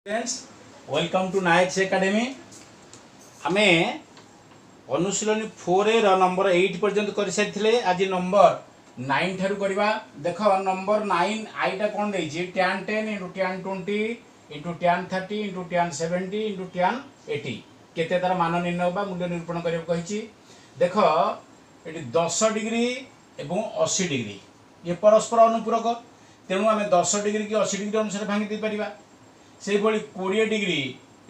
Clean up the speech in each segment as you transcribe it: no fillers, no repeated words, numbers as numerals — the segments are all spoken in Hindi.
Friends welcome to Nayak's academy. आमे अनुशीलनी 4 नंबर 8 पर्यंत कर सारी। आज नंबर 9 ठारू करवा। देख नंबर 9 आईटा कौन देछि tan 10 * tan 20 * tan 30 * tan 70 * tan 80 केते तार मान निर्णय बा मूल्य निरूपण करियो कहिछि। देख एटी 10 डिग्री एवं 80 डिग्री ये परस्पर अनुपूरक। तेणु आम 10 डिग्री कि 80 डिग्री अनुसार भांगी दे परिबा। से भली 20 डिग्री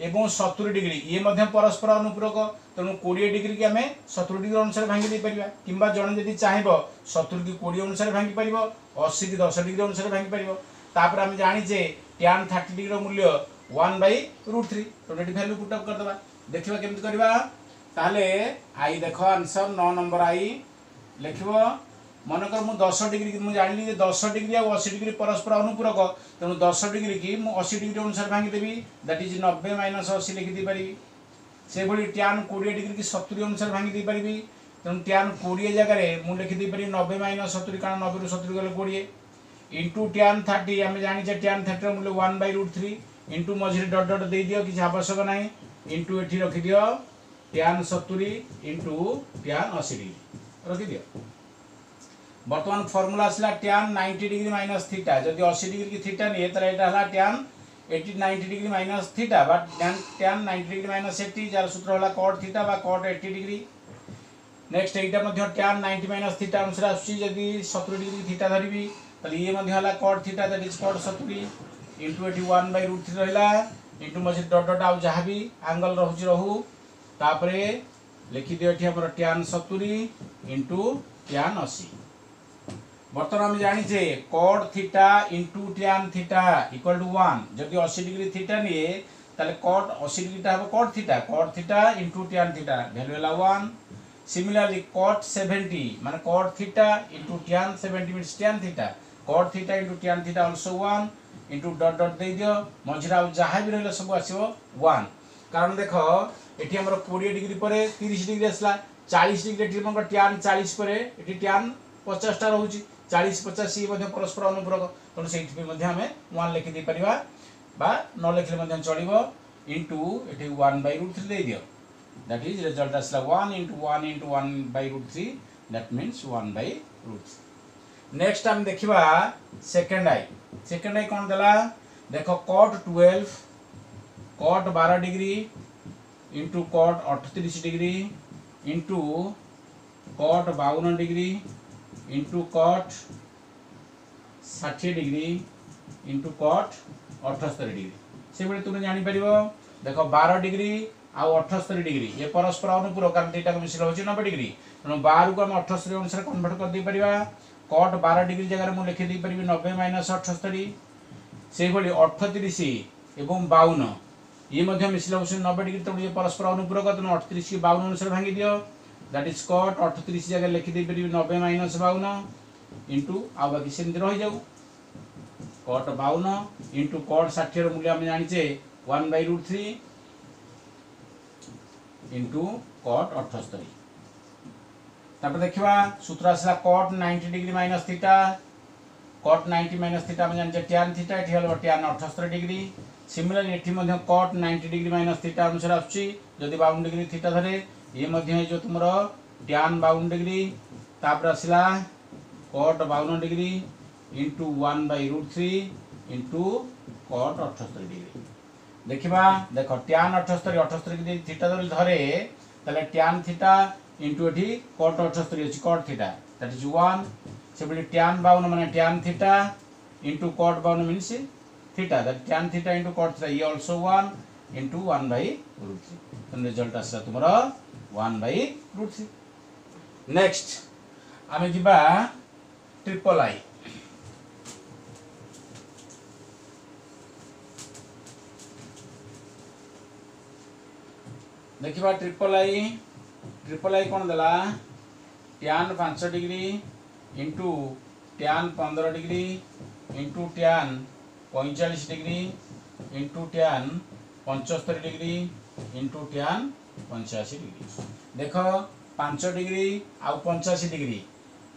एवं 70 डिग्री ये मध्य परस्पर अनुपूरक। तेणु 20 डिग्री की आम 70 डिग्री अनुसार भांगी दे परिबा। किंबा जण जदि चाहिबो 70 की 20 अनुसार भांगी परिबो, 80 की 10 डिग्री अनुसार भांगी परिबो। तापर आम जानिजे tan 30 डिग्री मूल्य 1/√3। तो एटी वैल्यू पुट अप कर दबा। देखिबा केमति करबा। ताले आई देखो आंसर 9 नंबर आई लिखिबो। मनकर मु 10 डिग्री मु जानिली जे 10 डिग्री और 80 डिग्री परस्पर अनुपूरक। तेणु 10 डिग्री की मु 80 डिग्री अनुसार भांगी देबी। दैट इज 90 - 80 लिखि दे पारिबी। से भली tan 20 डिग्री की 70 अनुसार भांगी दे पारिबी। तेणु tan 20 जगह रे मु लिखि दे पारि 90 - 70 कारण 90 ରୁ 70 गले 20 इंटू tan 30 आम जानी tan 30 रो मूल्य 1/√3 इंटू मझे डट डट दे दियो किसी आवश्यक नाही इंटू एठी रखि दियो tan 70 इंटू tan 80 डिग्री रखि दियो। बर्तमान फॉर्मूला आसला tan 90 डिग्री माइनस थीटा। जदि 80 डिग्री की थीटा नहीं है एटा हला tan 90 degree minus theta but tan 90 degree minus 80 jar सूत्र हला cot थीटा बा cot 80 डिग्री। नेक्स्ट एटा मध्ये tan 90 माइनस थीटा अनुसार आसुची। जदि 70 डिग्री थीटा धरिबी तले ये मध्ये हला cot theta that is cot 70 into eighty 1/√3 रहला इंटू मझे डट डट आउ जहाँ भी एंगल रहउची रहू। तापरे लिखि दियो एठी हमर tan 70 इंटू tan 80। बर्तमान आम जानी cot theta into tan theta equal to 1। जदि 80 डिग्री थीटा नहीं ताले cot 80 डिग्री टा हम cot theta into tan theta value हला 1। सिमिलरली cot 70 माने cot theta into tan 70 means tan theta cot theta into tan theta also 1 into dot dot दे दियो मझिरा जहाँ भी रहले सब आसीबो 1। कारण देखो एठी हमर 20 डिग्री परे 30 डिग्री आसला 40 डिग्री एठी हमर tan 40 परे एठी tan 50 टा रहउची 40 50 ये मध्ये परस्पर अनुपूरक। तो सेठी पे मध्ये हमें 1 लिखि दे परिबा बा न लिखले मध्ये चलिबो इंटू एठी 1/√3 दे दियो। दैट इज रिजल्ट आसला 1 into 1 into 1/√3 that means 1/√3। Next हम देखिबा सेकंड आई। सेकंड आई कोन देला देखो cot 12 cot 12 degree into cot 38 degree into cot 52 degree into cot 60 degree into cot 78 degree. से बेले तुम जानि परिबो देखो 12 डिग्री आ 78 डिग्री ये परस्पर अनुपूरक कारण दुईटा को मिश्र होची 90 डिग्री। तेणु 12 को हम 78 अनुसार कन्वर्ट कर दे परिबा। cot 12 डिग्री जगह मु लिखि दे परिबी 90 - 78। से भली 38 एवं 52 ये मध्ये मिश्र होची 90 डिग्री। तेणु ये परस्पर अनुपूरक। तेणु 38 की 52 अनुसार भांगी दियो दैट इज cot 38 जगह लिखि दे परिबी 90 - 52 इंटू आ बाकी सेमति रहि जाऊ cot 52 इंटू cot 60 रो मूल्य हम जानिचे 1/√3 इंटू cot 78। तापर देखिबा सूत्र आसला cot 90 degree minus theta cot 90 minus theta हम जानिचे tan थीटा एठी हलो tan 78 डिग्री। सिमिलरली एठी मध्ये cot 90 डिग्री माइनस थीटा अनुसार आछी। जदि 52 डिग्री थीटा धरे ये मध्ये जो तुमरो tan 52 डिग्री तापर आसला cot 52 degree into 1/√3 into cot 78 degree. देखिबा देखो tan 78 की थीटा धरे ताले tan थीटा इंटू एठी cot 78 अछि cot थीटा दैट इज 1। से बली tan 52 माने tan theta into cot 52 means theta that tan theta into cot theta ये आल्सो 1 इंटू 1/√3। तो रिजल्ट आसला तुमरो 1/√3। नेक्स्ट आमे जिबा ट्रिपल आई। देखिबा ट्रिपल आई कौन देला tan 5 degree into tan 15 degree into tan 45 degree into tan 75 degree into tan 85 degree. देखो 5 डिग्री आ 85 डिग्री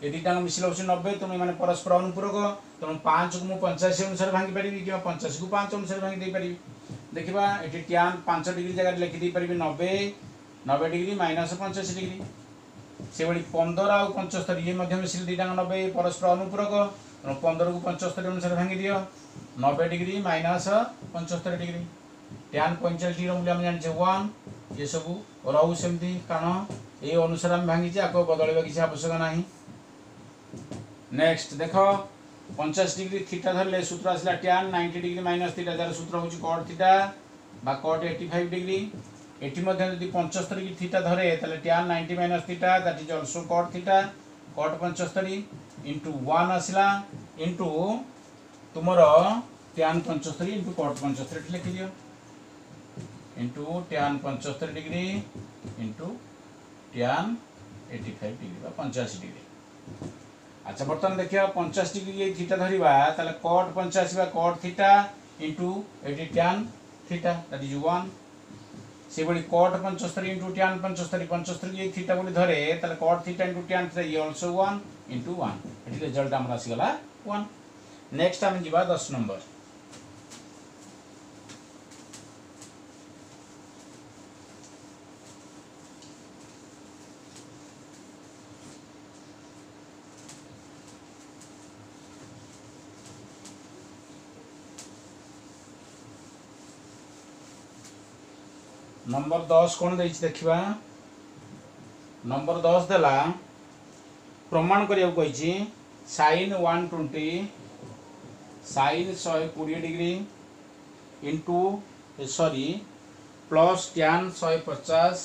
ये दुईटा मिसिल हो 90। तेणु मैंने परस्पर अनुपूरक। तेणु 5 को 85 अनुसार भांगी पारि कि 50 को 5 अनुसार भांगी दे पारि। देखा ये ट्यान 5 डिग्री जगह लिखिदी पारि 90 डिग्री माइनस 85 डिग्री से भाई 15 आउ 75 ये मिसिल दुईटा 90 परस्पर अनुपूरक 15 को 75 अनुसार भांगी दियो 90 degree minus 75 degree tan 45 degree मूल्य आम जाने 1 ये सब रहू सेमती कारण ये अनुसार आम भांगी आपको बदलवा किसी आवश्यक ना। नेक्स्ट देख 50 डिग्री थीटा धरले सूत्र आसला tan 90 degree minus theta jar सूत्र हूँ कट थीटा बा कट 85 डिग्री एटी यदि 75 डिग्री थीटा धरे ताले tan 90 minus theta that is also cut theta cut 75 into 1 आसला इंटू तुमर टैन 75 इंटू कट 75 लिखि दियो into tan 75 degree into tan 85 degree बा 85 डिग्री। अच्छा बर्तमान देखिए 50 डिग्री ये थीटा धरिबा ताले कट 85 बा cut theta into eighty tan theta that is 1 से बड़ी कट 75 इंटू टैन 75 ये थीटा बोली धरे ताले cut theta into tan theta ये आल्सो 1 इंटू 1 एटी रिजल्ट हमरा आसी गला 1। नेक्स्ट हम जीवा 10 नंबर नंबर 10 कौन दे देखा नंबर 10 देला प्रमाण करिया कही sine 120 sine 120 degree into sorry plus tan 150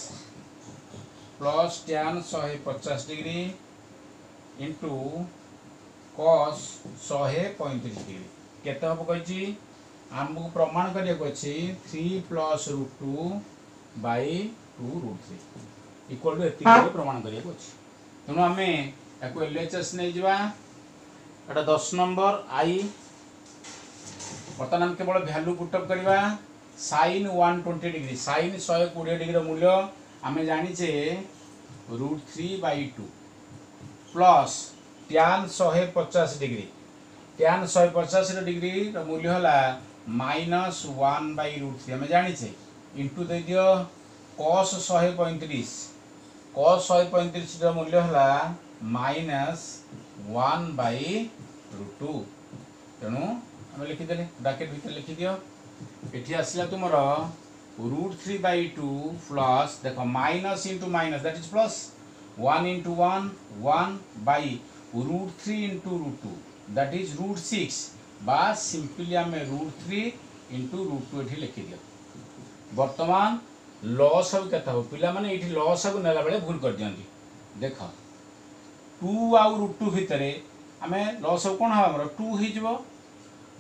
plus tan 150 degree into cos 135 degree केते हम कही आमको प्रमाण करिया अच्छी 3 प्लस √2 बाई 2 √3 इक्वल टू एति प्रमाण करिया अच्छी तेणु आम या एलएचएस नहीं जावा एटा 10 नंबर आई बर्तमान केवल वैल्यू पुटअप करवा साइन 120 डिग्री साइन 120 डिग्री मूल्य आम जाचे √3/2 plus tan 150 degree tan 150 degree मूल्य है -1/√3 आम जाचे इंटू दे दियो कॉस 135 कॉस 135 मूल्य है -1/√2 तेणु आम लिखिदे ब्रैकेट भीतर लिखि दियो एठी आसला तुमर √3/2 प्लस देखो minus into minus that is plus 1 into 1 1/√3 into √2 that is √6 बा सिंपली आम √3 इंटू √2 एठी लिखि दियो। वर्तमान लॉस अब केता हो पिला माने एठी लॉस अब नेला बेले भूल कर दियंती देख 2 आउ √2 भितरे आमे लॉस अब कोन हा हमर 2 हि जबो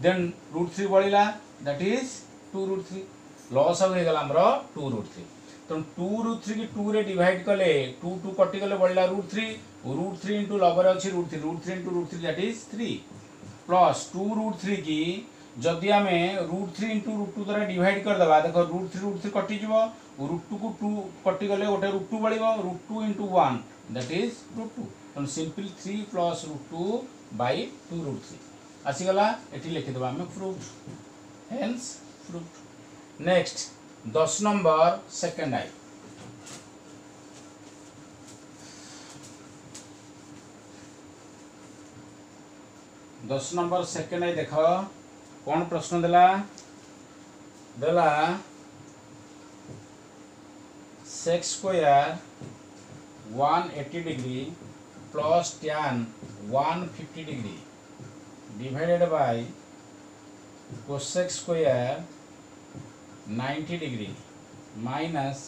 देन √3 बळिला दैट इज 2√3 लॉस अब हे गला हमर 2√3 तो 2√3 की 2 रे डिवाइड कले 2 2 कटि गले बळिला √3 इंटू लबर अछि √3 इंटू √3 दैट इज 3 प्लस 2√3 की जदि आम √3 इंटू √2 द्वारा डिवाइड करदे देख √3 कटिज √2 को 2 कटिगले गोटे √2 बढ़ √2 इंटू 1 दैट इज √2 तो सिंपल 3 प्लस √2/2 √3 आसीगला ये लिखिदेव आम proof hence proof. Next 10 number second आई 10 नंबर सेकेंड आई देख कौन प्रश्न देला sec square 180 degree plus tan 150 degree divided by cosec square 90 degree minus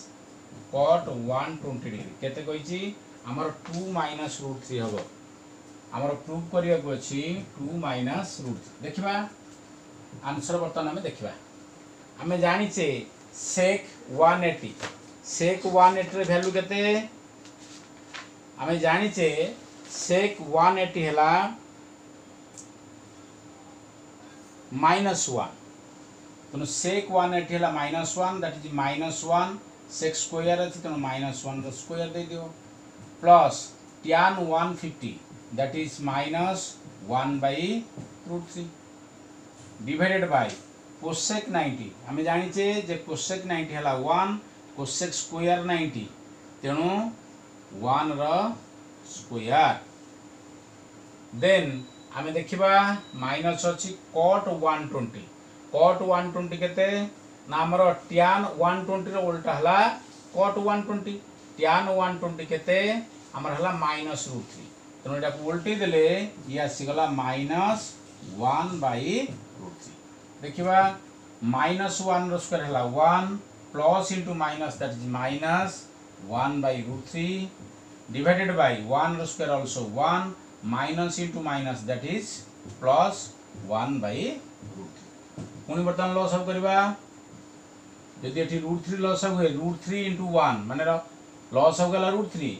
cot 120 degree केते कहिछि हमर 2 माइनस √3 हबो हमर प्रूफ करिया को अछि 2 माइनस √3 देखिबा आंसर बर्तमान आम देखा आम जाचे सेक 180 रे वैल्यू केते आम जाचे सेक 180 है -1 तेणु सेक 180 है -1 दैट इज -1 सेक स्क्वायर अच्छी तेणु -1 स्क्वायर दे दियो plus tan 150 that is -1/√3 divided by cosec 90 आम जाचे जे कोसेक 90 है 1 कोसेक स्क्वायर 90 तेणु 1 रो स्क्वायर देन आम देखा माइनस अच्छी कट 120 कट 120 केते ना आमर टैन 120 रो उल्टा हला कट 120 टैन 120 केते आमर हला माइनस √3 तेणु एटा उल्टी देले ये आसीगला माइनस 1/√3 देखिबा माइनस 1 रो स्क्वायर हला 1 plus into minus that is minus 1/√3 divided by 1 रो square also 1 minus into minus that is plus 1/√3 पुणी बर्तमान लॉस अब करबा यदि एठी √3 लॉस हुए √3 इंटू 1 माने लॉस हो गला √3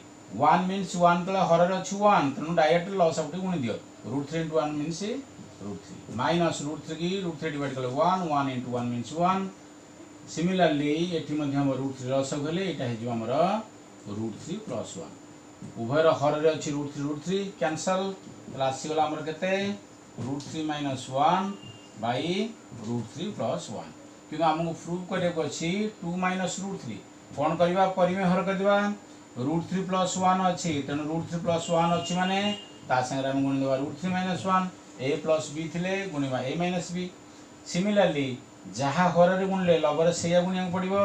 1 मीन्स 1 तला हरर अछि 1 तनु डायरेक्ट लॉस अब गुणी दियो √3 इंटू 1 मीन्स √3 माइनस √3 की √3 डिवाइड करले 1 1 इंटू 1 मीन्स 1 सिमिलरली एठी मध्ये हम √3 लॉस हो गले एटा हे जो हमर √3 प्लस 1 उभयर हरर अछि √3 कैंसल आसी गला हमर केते √3 माइनस 1 बाय √3 प्लस 1 किंतु हमको प्रूव करने को अच्छी 2 माइनस √3 कौन करवा परिमेय कर दिबा √3 प्लस 1 अच्छी तेणु √3 प्लस 1 अच्छी माने ता संगे हम गुण देबा √3 माइनस 1 a प्लस b थिले गुणिबा a माइनस b सिमिलरली जहा हररे गुणले लबरे सेया गुणिया पड़िबो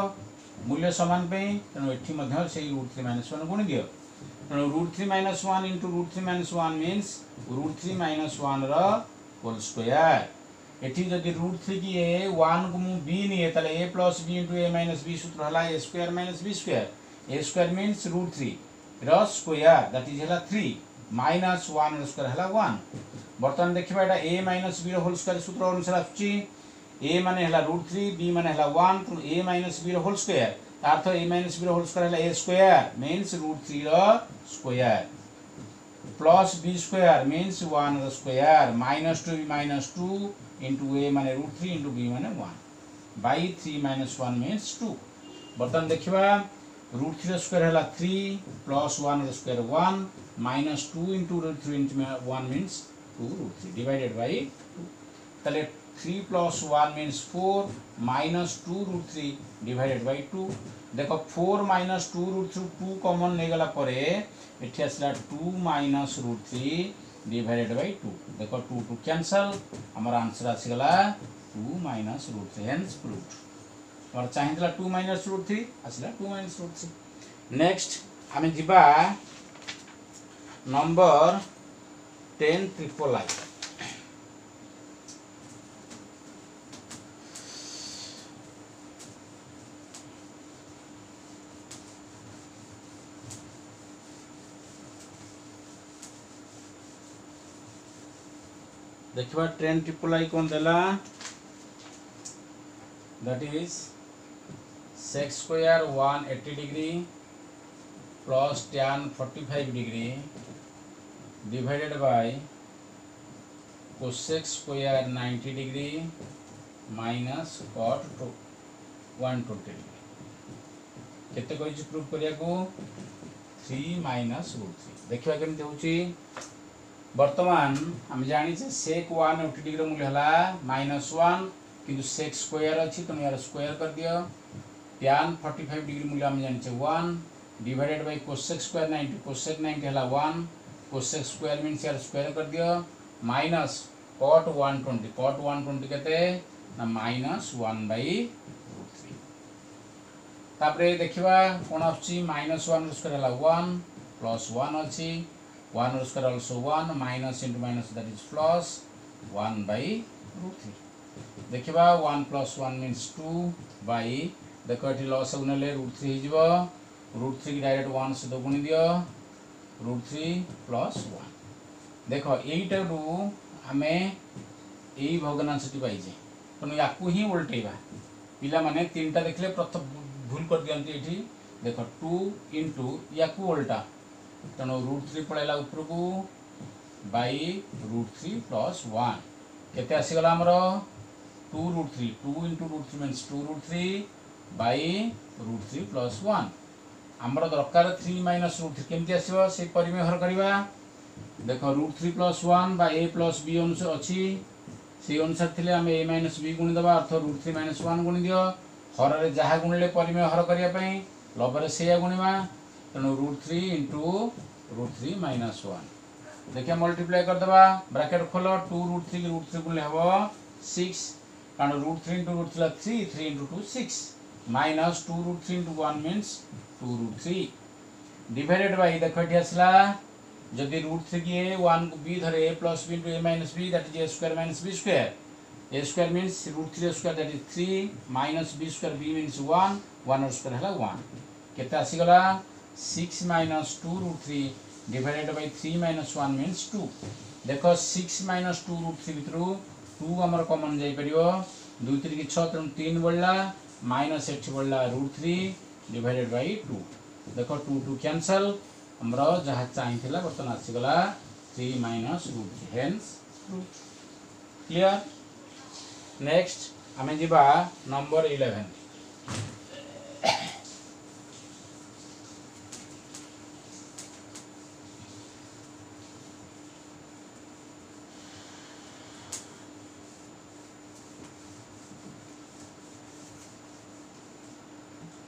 मूल्य समान पे तेणु एठी मध्ये से √3 माइनस 1 गुणी दियो तेणु √3 minus 1 into √3 minus 1 means √3 minus 1 रो होल स्क्वायर एठी जदि √3 की a 1 को मु b निये तले a plus b into a minus b सूत्र हला a square minus b square a square means √3 रो स्क्वायर दैट इज हला 3 माइनस 1 रो स्क्वायर हला 1 बर्तमान देखिबा एटा a माइनस b रो होल स्क्वायर सूत्र अनुसार आछि a माने हला √3 b माने हला 1 तो a माइनस b रो होल स्क्वायर अर्थ a माइनस b रो होल स्क्वायर हला a स्क्वायर मीन्स √3 रो square plus b square means 1 रो square minus 2 minus 2 into a माने √3 इंटू b माने 1 बाई 3 माइनस 1 मीन्स 2 बर्तमान देखिबा √3 रो स्क्वायर हला 3 प्लस 1 रो square 1 minus 2 into √3 into 1 means 2√3 divided by 2 तले 3 plus 1 means 4 minus 2√3 divided by 2 देखो 4 माइनस 2√3 2 कॉमन ने गला परे एठी असला 2 माइनस √3 डिवाइडेड बाई 2 देखो 2 2 कैंसल हमर आंसर आसी गला 2 माइनस √3 हेंस प्रूव्ड और चाहितला 2 माइनस √3 आसीला 2 माइनस √3 नेक्स्ट हमें जिबा नंबर 10 ट्रिपल आई देखिबा 10 ट्रिपल आई कौन देला that is sec square 180 degree plus tan 45 degree divided bye cosec square 90 degree minus cot 120 degree केते कहि प्रूव करिया को 3 माइनस √3 देखिबा केमते होची वर्तमान हम जानी से sec 180 डिग्री मूल्य हला -1 किंतु sec स्क्वायर अछि तो यार स्क्वायर कर दियो tan 45 डिग्री मूल्य हम जानी से 1 divided by cosec square 90 cosec 90 हला 1 cosec स्क्वायर मींस यार स्क्वायर कर दियो माइनस cot 120 केते ना -1/√3 तापरे देखिबा कोन आछि -1 स्क्वायर हला 1 प्लस 1 अछि 1 square also 1 minus into minus that is plus 1/√3 देखिबा 1 plus 1 means 2 by देखो एठी लॉस गुणले √3 हे जिवो √3 की डायरेक्ट 1 से दो गुणी दियो √3 plus 1 देखो एटा रु हमें एई भग्नांशटी पाई जे तो याकू ही उल्टेबा पिला माने तीनटा देखले प्रथम भूल कर दियंती एठी देखो 2 into याकू उल्टा तेणु √3 पड़ेगा ऊपर को बाई √3 प्लस 1 केते आसीगला हमर 2√3 2 इंटू √3 मीन्स 2√3 बाई √3 प्लस 1 हमर दरकार 3 माइनस √3 केमती आसीबो से परिमेय हर करबा देखो √3 प्लस 1 बा a प्लस b अनुसार अछि से अनुसार थे आम ए माइनस बी गुणी देवा अर्थ √3 - 1 गुणी दियो हर रे जहाँ गुणिले परिमेय हर करने लबरे से गुणवा तेणु √3 × √3 - 1 देखिए मल्टीप्लाई करदे ब्रैकेट खोल 2 √3 √3 गुणिले हम 6 कारण √3 × √3 3 3 × 2 6 माइनस 2 √3 × 1 मीन्स 2 √3 डिवाइडेड बाय देखो ये आसला जदि √3 की ए 1 को b धरे a + b * a - b that is a² - b². a² means √3² that is 3 minus b² b means 1 1² है 1 केते आसी गला 6 - 2 √3 डिवाइडेड बाय 3 - 1 मीन्स 2 देखो 6 - 2 √3 भितरु 2 हमर कॉमन जाई परियो 2 3 की 6 तेणु 3 बढ़ला माइनस एठी बढ़ला √3 डिवाइडेड बाय 2 देखो 2 2 कैंसल हमरो जहा चाहिथिला बर्तन आसी गला 3 - √3 हेंस ट्रू क्लियर नेक्स्ट हमें जीवा नंबर 11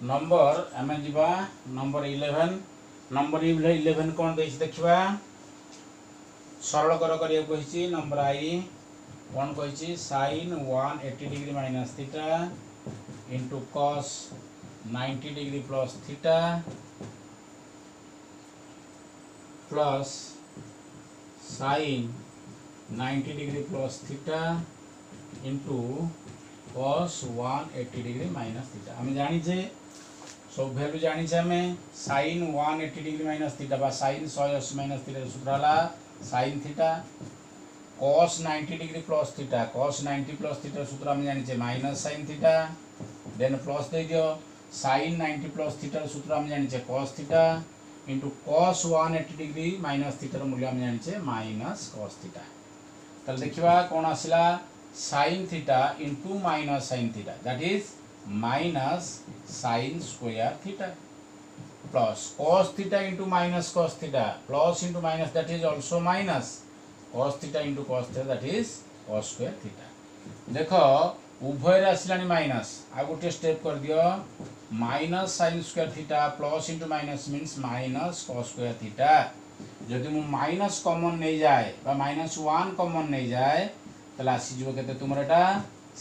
नंबर आम जीवा नंबर 11 नंबर 11 कौन देखा सरल कर नंबर आई कौन कही sin 180 degree minus theta into cos 90 degree plus theta plus sin 90 degree plus theta into cos 180 degree minus theta आम जानी सब वैल्यू जानी हमें sin 180 डिग्री माइनस थीटा बा sin 180 माइनस थीटा सूत्र हला sin theta cos 90 degree plus theta cos 90 plus theta सूत्र हम जानी minus sin theta then plus दे दियो sin 90 प्लस थीटा सूत्र हम जानी cos theta into cos 180 degree minus theta मूल्य हम जानी माइनस cos थीटा तल देखिबा कौन आसिला sin theta into minus sin theta that is minus sin square theta plus cos theta into minus cos theta plus into minus that is also minus cos theta into cos theta that is cos square theta देखो उभय आसलानी माइनस आ गोटे स्टेप कर दियो minus sin square theta plus into minus means minus cos square theta जदि मु माइनस कॉमन नहीं जाए बा -1 कॉमन नहीं जाए तला आसी जबो केते तुमर एटा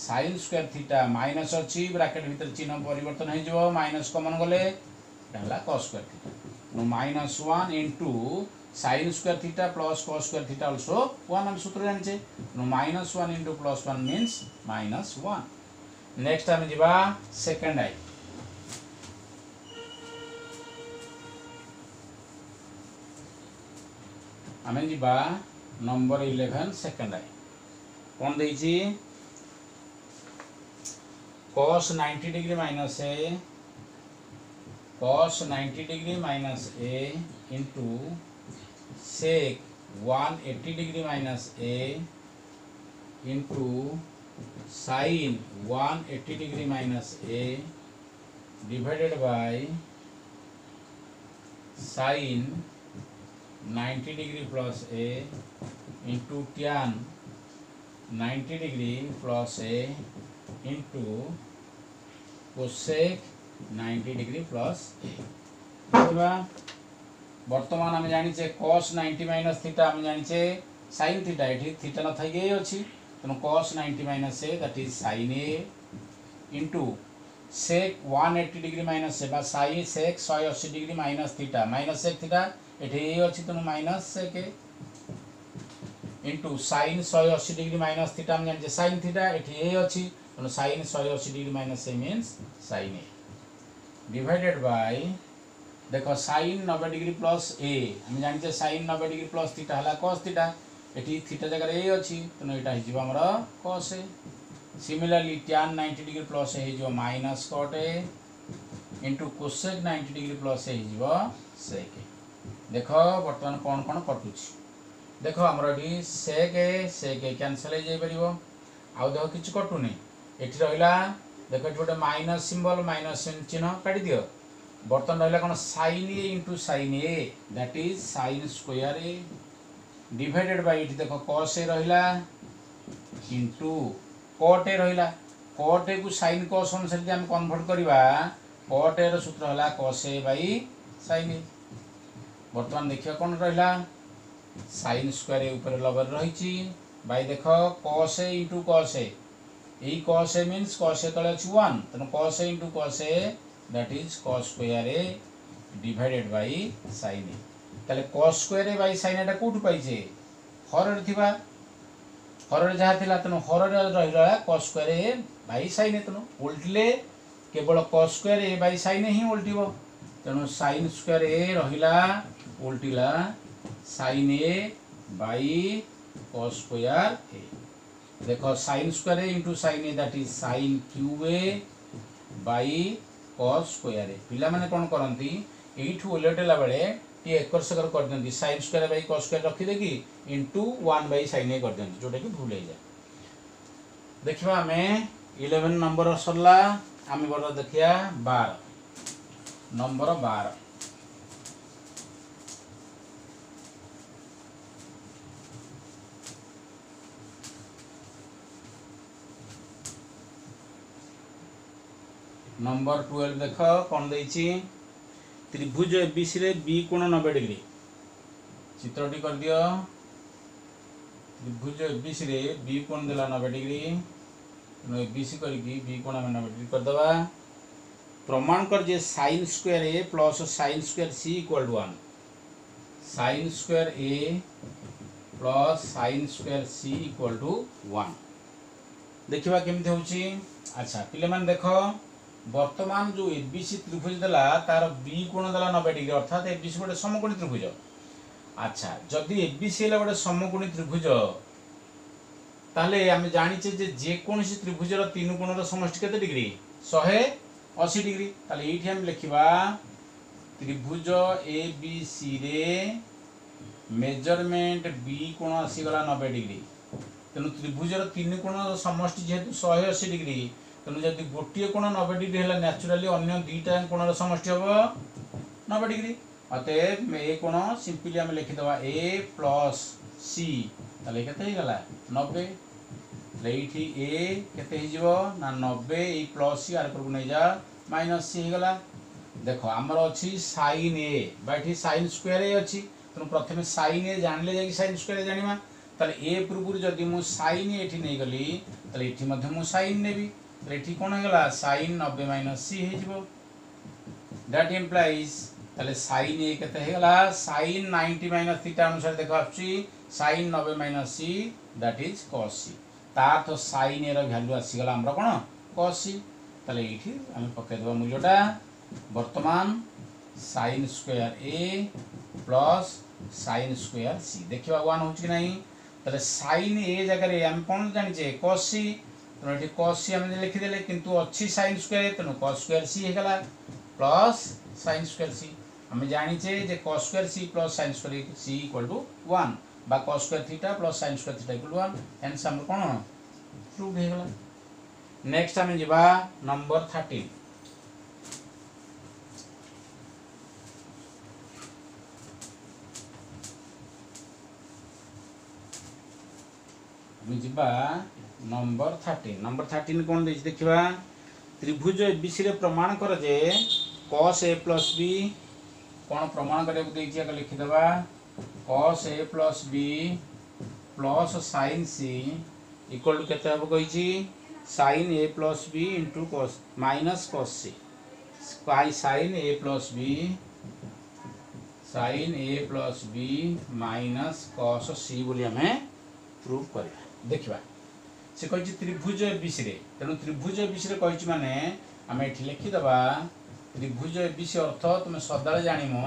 sin स्क्वायर थीटा माइनस अच्छी ब्रैकेट भीतर चिन्ह परिवर्तन हो जबो माइनस कॉमन गले एटा cos स्क्वायर थीटा नो -1 into sin square theta plus cos square theta also 1 हम सूत्र जानिछे नो -1 इनटू +1 मींस -1 नेक्स्ट हम जीवा सेकंड आई हमें जीवा नंबर 11 सेकंड आई कौन देइछि cos 90 degree minus a cos 90 degree minus a into sec 180 degree minus a into sin 180 degree minus a divided by sin 90 degree plus a into tan 90 degree plus a into cosec 90 degree plus बर्तमान आम जानी cos 90 माइनस थीटा आम जानी sin थीटा ये थीटा न थी ये अच्छी तेणु cos 90 minus A that is sin A into sec 180 degree minus A sign sec 180 degree minus theta minus sec theta ये अच्छी तेणु minus sec A into sin 180 degree minus theta हम जानी sin थीटा ये अच्छी तेणु sin 180 degree minus A means sin A divided by देखो sin 90 डिग्री प्लस ए हम जानी sin 90 डिग्री प्लस थीटा है cos थीटा ये थीटा जगह ए अच्छी तेणु यहाँ होमर cos ए सिमिलरली tan 90 डिग्री प्लस ए हो माइनस cot ए इंटू cosec 90 डिग्री प्लस ए हो sec ए देख बर्तमान कौन कौन कटुच देख आमर ये sec ए कैनसल हो आउ देख किसी कटुनी ये रहा देख ये गोटे माइनस सिंबल माइनस चिन्ह काट दियो बर्तन रहा कौन sin A into sin A that is sin square A divided bye ये देख cos ए रहा इंटू कट ए रहा कट ए को साइन कस अनुसार आम कन्वर्ट करवा कट ए सूत्र है कस ए बाई साइन ए। बर्तमान देखिए कौन रहा साइन स्क्वायर ए ऊपर लबर रही बाई देख कस ए इंटू कस ए यही कस ए मीन्स कस ए तले अच्छी 1 तेना cos A into cos A that is cos square A divided by sine A. ताले cos square A by sine एटा कोठु पाइछे हर थिबा हर जहाँ थिला तेणु हर रहा cos square A by sine A तेणु उल्टिले केवल cos square A by sine ही उल्टिब तेणु साइन स्क्वायर ए रहिला उल्टिला sine A by cos square A. देखो sine square A into sine A that is sine cube A by cos square A. पिला माने कोन करंती एठू उलटेला बेले टी एकर सकर कर दियंती sine square by cos square रखि देकी इंटू 1 बाई साइन ए कर दियंती जोटा कि भूल जाए। देखिबा हमें 11 नंबर सरला आमे बड़ देखिया 12 नंबर 12 नंबर 12 देख कौन देछि त्रिभुज एबीसी रे बी कोण 90 डिग्री चित्रटी कर दियो। त्रिभुज एबीसी रे बी कोण देला 90 डिग्री तेणु एबीसी करके बी कोण हम 90 डिग्री कर दबा। प्रमाण कर जे sine square A plus sine square C equal to 1 sine square A plus sine square C equal to 1 देखिबा केमते होची। अच्छा पिले मान देखो वर्तमान जो एबीसी त्रिभुज देला तार बी कोण देला 90 डिग्री अर्थात एबीसी गोटे समकोणी त्रिभुज। अच्छा जदि एबीसी है गोटे समकोणी त्रिभुज ताले आम जानिचे जे जेकोसी त्रिभुजर तीन कोणर समष्टि केते डिग्री 180 डिग्री। ताले एठी हम लिखिबा त्रिभुज एबीसी रे मेजरमेंट बी कोण आसी गला 90 डिग्री तेणु त्रिभुजर तीन कोणर समष्टि जेहेतु 180 डिग्री तेणु जदि गोटे कोण 90 डिग्री है न्याचुराली अन्य दुईटा कोणर समष्टि हम 90 डिग्री अतएव ए कोण सिंपली आम लिखिदवा ए प्लस सी ताले केते गला 90 लेठी ए केते ही जीवो ना 90 ए प्लस सी आर को नै जा माइनस सी गला। देखो हमर अछि sin ए बाठी sin स्क्वायर ए अछि तेणु प्रथमे sin ए जानले जाई sin स्क्वायर ए जानिमा ताले ए पूर्व जदि मु sin ए एठी नै गली ताले एठी मध्ये मु sin नेबी एठी कोन हेगला sin 90 माइनस सी हे जीवो दैट इंप्लाइज ताले sin ए केते हेगला sin 90 माइनस थीटा अनुसार देखो आछि sin 90 minus see that is cos सी तार तो sin ए रो वैल्यू आसी गला हमरा कोन cos सी ताले एठी हम पके देबा मूल्यटा वर्तमान sin square A plus sin square सी देखिबा 1 होछि कि नहीं ताले sin ए जगह रे हम कोन जानि जे cos सी तो एठी cos सी हम लिखि देले किंतु अच्छी sin स्क्वायर तेनु cos स्क्वायर सी हे गला प्लस sin स्क्वायर सी हम जानि जे cos square C plus sin square C equal to 1 बा cos square theta plus sin square theta equal to 1 answer हम कोन प्रूव हे गला। नेक्स्ट हम जिबा नंबर 13 जिबा नंबर 13 कौन देछि देखिबा त्रिभुज एबीसी रे प्रमाण कर जे cos a प्लस b कौन प्रमाण करे देछि आगे लिखि देबा cos a plus b plus sin c equal to केते हबो कहिछि sin a plus b into cos minus cos c sin a plus b minus cos c बोली हमें प्रूव करबा। देखिबा से कहि त्रिभुज एबीसी रे तेणु त्रिभुज एबीसी रे कहि माने आम एठी लिखि दबा त्रिभुज एबीसी अर्थ तुम सदाले जानिमो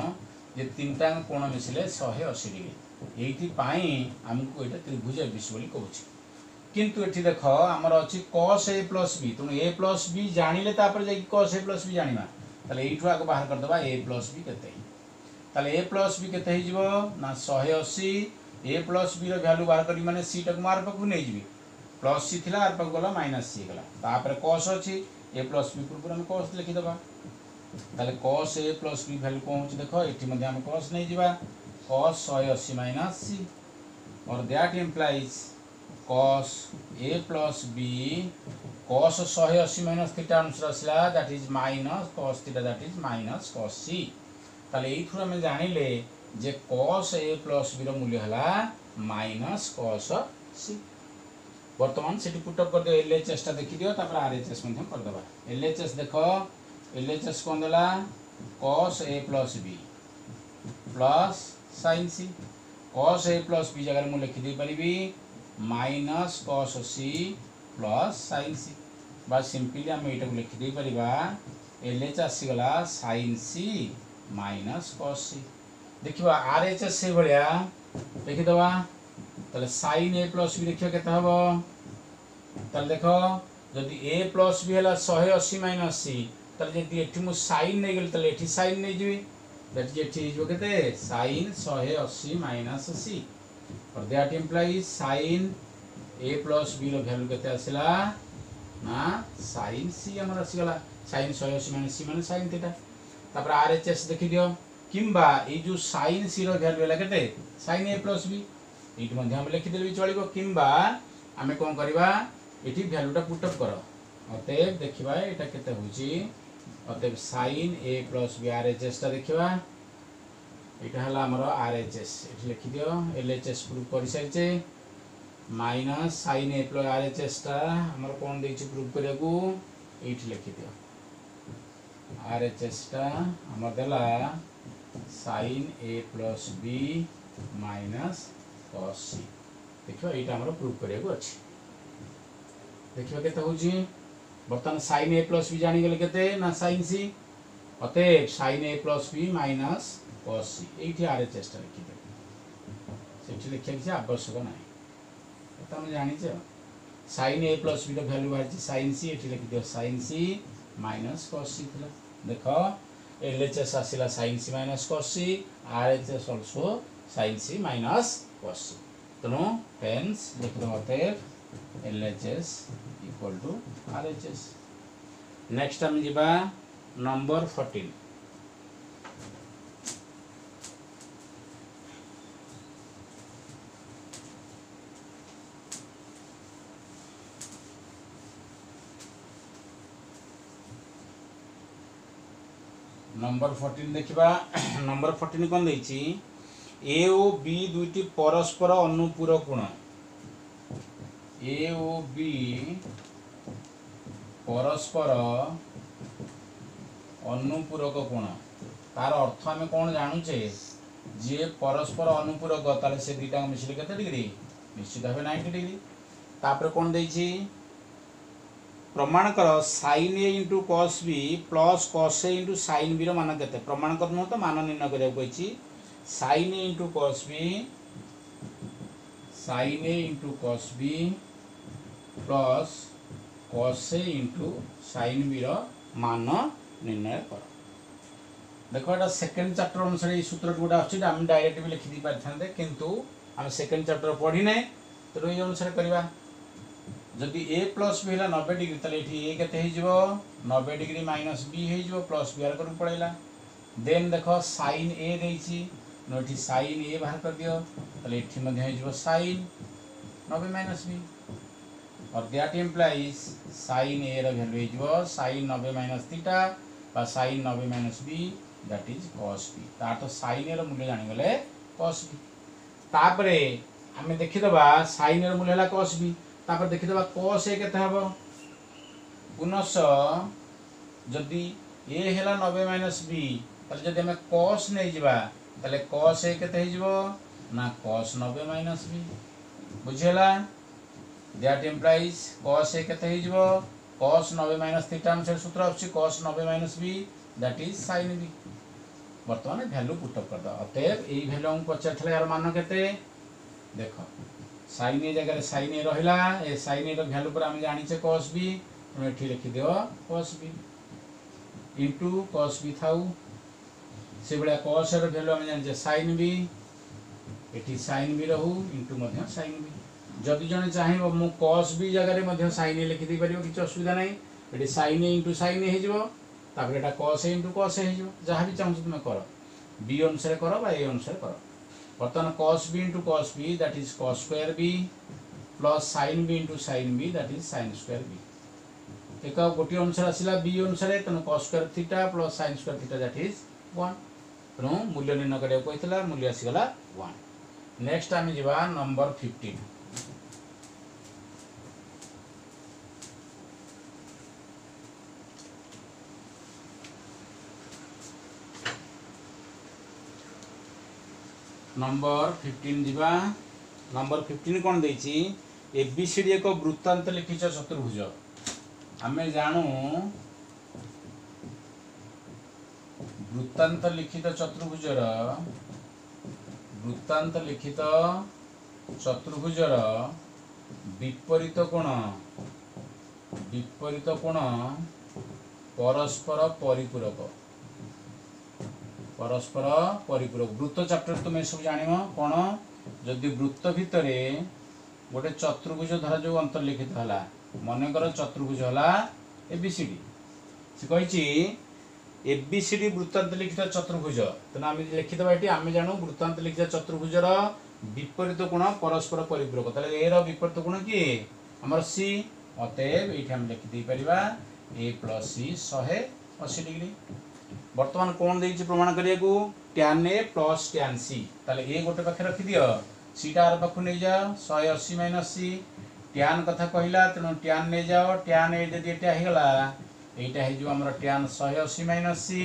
जे तीनटा कोण मिसिले 180 डिग्री एठी पाई हमको एटा त्रिभुज एबीसी बोली कहूची किंतु एठी देखो हमर अछि cos a प्लस b तेणु a प्लस b जानिले तापर जे cos a प्लस b जानिमा ताले एठु आगे बाहर कर दबा a प्लस b केते ताले a प्लस b केते हि जिवो ना 180 a प्लस b रो वैल्यू बाहर करी माने c टक मार पकु नै जिवि प्लस सी थिला आर पक गला माइनस सी गला तापर cos अछि a प्लस b पूरा हम cos लिखि दबा ताले cos a plus b value कोन होछि देखो एठी मध्ये हम cos नै जिबा cos 180 माइनस c और that implies cos a plus b cos 180 minus theta answer आसला that is minus cos theta that is minus cos c ताले एई थुरा में जानिले जे cos a plus b रो मूल्य हला minus cos c वर्तमान सेठी पुट अप कर दियो LHS टा देखि दियो तापर RHS मध्यम कर दबा LHS देखो LHS कोन देला cos a plus b plus sin c cos a plus b जगह मु लिखि दे परिबी minus cos c plus sin c बा सिंपली हम एटा लिखि दे परिबा LH आसी गला sin c minus cos c देखिबा RHS से भलिया देखि दबा तले sin a plus b देखियो केता हबो तले देखो जदि a plus b हला 180 minus c तले जदि एठी मु sin नै गेल तले एठी sin नै जिवि दैट इज एठी जो केते sin 180 minus c और that implies sin a plus b रो वैल्यू केते आसिला ना sin c हमर आसी गला sin 180 minus c माने sin थीटा तापर RHS देखि दियो किंबा ए जो sin c रो वैल्यू हला केते sin a plus b एठी मध्ये हम लिखि देबी चलिबो किंबा हमें कोन करबा एठी वैल्यू टा पुट अप करो अतएव देखिबा एटा केते होची अतएव sin a plus b RHS टा देखिबा एटा हला हमर RHS एठी लिखि दियो LHS प्रूफ करि सारिचे minus sin a plus RHS टा हमर कोन देछि प्रूफ करियाकू एठी लिखि दियो RHS टा हमर देला sin a plus b minus cos c देखियो एटा हमर प्रूफ करियाकू अछि देखियो केते होची बर्तन sin a plus b जानि गेले केते ना sin c अतएव sin a plus b minus cos c एठी RHS टा लिखि दे सेठी लिखिया कि आवश्यक नाही एता हम जानि छ sin a plus b रो वैल्यू बार छ sin c एठी लिखि दियो sin c minus cos c थला देखो LHS आसिला sin c minus cos c RHS also sin c minus cos c तनो hence लिख दो अतएव LHS equal to RHS next हम जिबा नंबर 14 नंबर 14 देखिबा नंबर 14 कोन दैछि ए ओ बी दुईटी परस्पर अनुपूरक गुण ए ओ बी परस्पर अनुपूरक गुण तार अर्थ हमें कोन जानू छे जे परस्पर अनुपूरक ताले से दुईटा मिसिले केते डिग्री निश्चित भाबे 90 डिग्री तापर कोन दैछि प्रमाण कर sin a into cos b plus cos a into sin b रो मान केते प्रमाण कर न तो मान निर्णय करिया कहिछि sin a into cos b sin a into cos b plus cos a into sin b रो मान निर्णय कर देखो एटा सेकंड चैप्टर अनुसार ई सूत्र गुडा अछि हम डायरेक्ट भी लिखि दी पाथांदे किंतु हम सेकंड चैप्टर पढी नै तो ई अनुसार करिवा जदि a plus b हला 90 डिग्री तले एठी a केते हे जिवो 90 डिग्री minus b हे जिवो plus b आर करू पड़ैला देन देखो sin a देछि नोठी sin a बाहर कर दियो तले एठी मध्ये हे जिवो sin 90 minus b और दैट इंप्लाइज sin a रो वैल्यू हे जिवो sin 90 minus थीटा बा sin 90 minus b that is cos b ता तो sin a रो मूल्य जानि गले cos b तापरे हमें देखि दबा sin a रो मूल्य हला cos b तापर देखि दबा cos a केते हबो गुणस जदि a हेला 90 minus b तले जदि हम cos नै जिबा तले cos a केते हे जिवो ना cos 90 minus b बुझेला दैट इंप्लाइज cos a केते हे जिवो cos 90 minus थीटा अनुसार सूत्र अछि cos 90 minus b that is sin b वर्तमान वैल्यू पुट अप कर दो अतएव एई वैल्यू हम पछथले यार मान केते देखो sin a जगह sin a रहिला ए sin a रो वैल्यू पर हम जानि छे cos b हम एठी लिखि दियो cos b into cos b थाउ से बडा cos रो वैल्यू हम जानि छे sin b एठी sin b रहू इनटू मध्ये sin b जदि जने चाहिबो मु cos b जगह रे मध्ये sin a लिखि दै परियो किछ असुविधा नै एठी sin a into sin a हे जिवो तापर एटा cos a into cos a हे जिवो जहा भी चाहू तुमे करो b अनुसार करो बा a अनुसार करो बर्तन cos b into cos b that is cos square b plus sine B into sine B that is sine square B एक गोटे अनुसार आसला बी अनुसार तेणु cos square theta plus sine square theta that is 1 तेणु मूल्य निर्णय करिया कहला मूल्य आसीगला 1 नेक्स्ट आम जा नंबर 15 नंबर 15 जीवा नंबर 15 कौन देछि एबीसीडी एक वृत्तांत लिखित चतुर्भुज आमे जानू वृत्तांत लिखित चतुर्भुजर विपरीत कोण परस्पर परिपूरक वृत्त चैप्टर तुम सब जानिम कौन जदि वृत्त भितर गोटे चतुर्भुज धर जो अंतर्लिखित है मनकर चतुर्भुज है एबीसीडी से कही एबीसीडी वृत्तांत लिखित चतुर्भुज तेना आम लिखिदेवा ये आम जानू वृत्तांत लिखित चतुर्भुजर विपरीत गुण परस्पर परिपूरक ताले ए रो विपरीत गुण किए आमर सी अतएव ये आम लिखिदे पारिबा ए प्लस सी 180 डिग्री वर्तमान कौन देछि प्रमाण करिया को tan a plus tan c ताले ए गोटे पाखे रखि दियो सीटा आर पाखु नै जा 180 माइनस सी tan कथा कहला तेणु tan नै जाओ tan ए जदि एटा हे गला एटा हे जो हमर tan 180 माइनस सी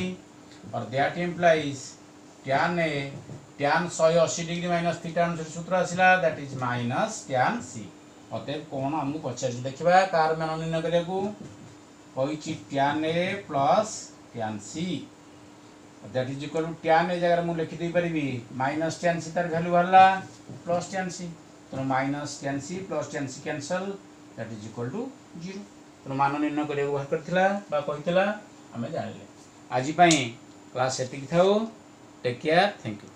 और that implies tan a tan 180 degree minus theta अनुसार सूत्र आसिला that is minus tan c अतएव कोन हमहु पछार देखिबा कार मान निर्णय करिया को कहिछि tan a plus tan c that is equal to tan A जगह मु लिखि दे परिबी माइनस tan c तार वैल्यू हल्ला प्लस tan c तो minus tan c plus tan c cancel that is equal to 0 तो मान निर्णय करिया बाहर करथिला बा कहितला हमें जानले आज पई क्लास एतिक थाओ टेक केयर थैंक यू।